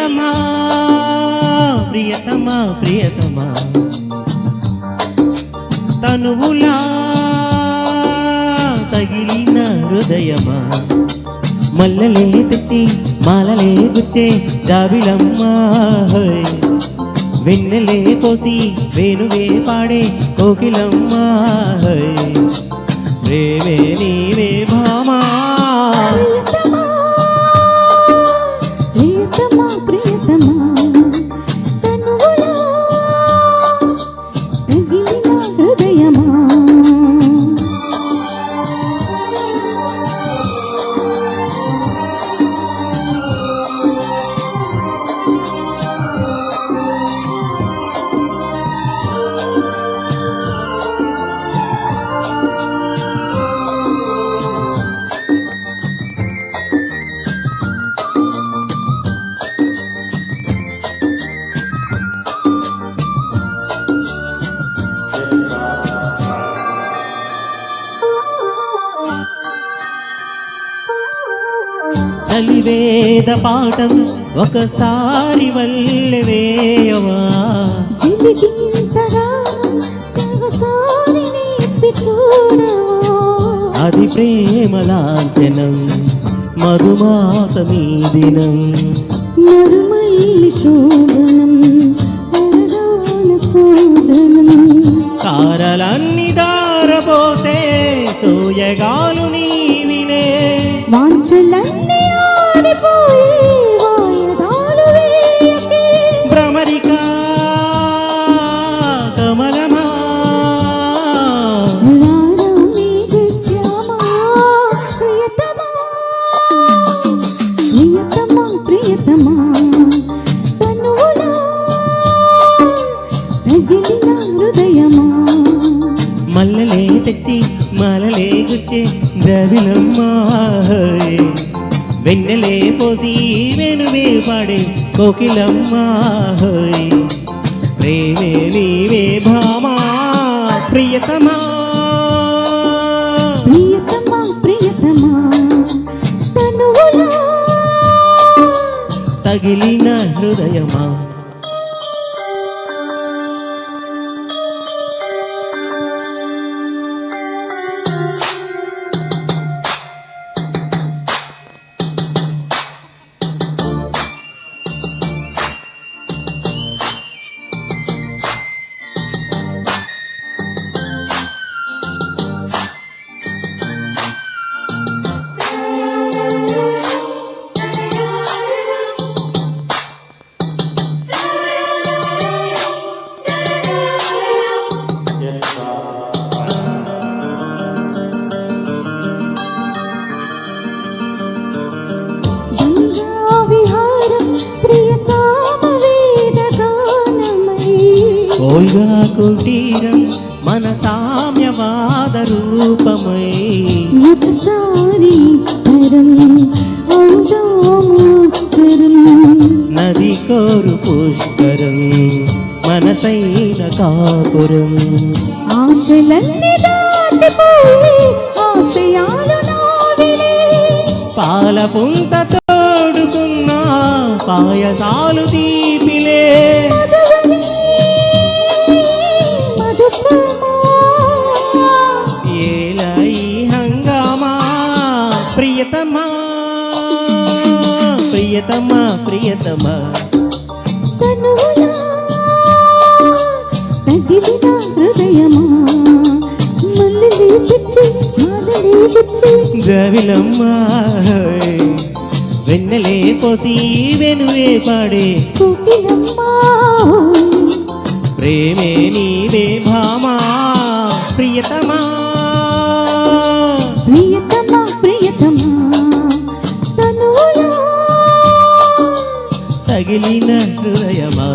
ప్రియతమా ప్రియతమా ప్రియతమా తనువులా తగిలిన హృదయమా మల్లెలే తెచ్చి మాలలే గుచ్చే జాబిలమ్మా వెన్నెలే పోసి వేణువే పాడే కోకిలమ్మా ప్రేమే నీవే భామా ప్రియతమా ప్రియతమా తనువులా తగిలిన హృదయమా కలివేద పాఠం ఒకసారి వల్లె వేయవా అది ప్రేమ లాంఛనం మధుమాసమీ దినం మరుమల్లి శోభనం తారలన్నీ దారపోసే సోయగాలు నీవినే వాంఛలన్నీ ఆరిపోయి వాయదాలు వేయకే భ్రమరిక కమలమా రారా మేఘశ్యామా ప్రియతమా ప్రియతమా ప్రియతమా తనువులా తగిలిన హృదయమా మల్లెలే తెచ్చి మాలలే గుచ్చే ద్రవిలమ్మా వెన్నెలే పోసి వెనువే పాడే కోకిలమ్మా ప్రేమే నీవే భామా ప్రియతమా ప్రియతమా ప్రియతమా తనువులా తగిలిన హృదయమా ఓల్గా కుటీరం మన సామ్యవాద రూపమై ఒకసారి తరం ఔదాముత్తరం నది కోరు పుష్కరం మనసైన కాపురం ఆశలన్నీ దాటిపోయి ఆశయాలు నావిలే పాల పుంత తోడుకున్న పాయసాలు తీపిలే ఏలా ఈ హంగామా ప్రియతమా ప్రియతమా ప్రియతమా తనువులా తగిలిన హృదయమా మల్లెలే తెచ్చి మాలలే తెచ్చి ద్రవిలమ్మా వెన్నెలే పోసి వెనువే పాడే కోకిలమ్మా ప్రేమే నీవే భామా ప్రియతమా ప్రియతమా ప్రియతమా తనువులా తగిలిన హృదయమా.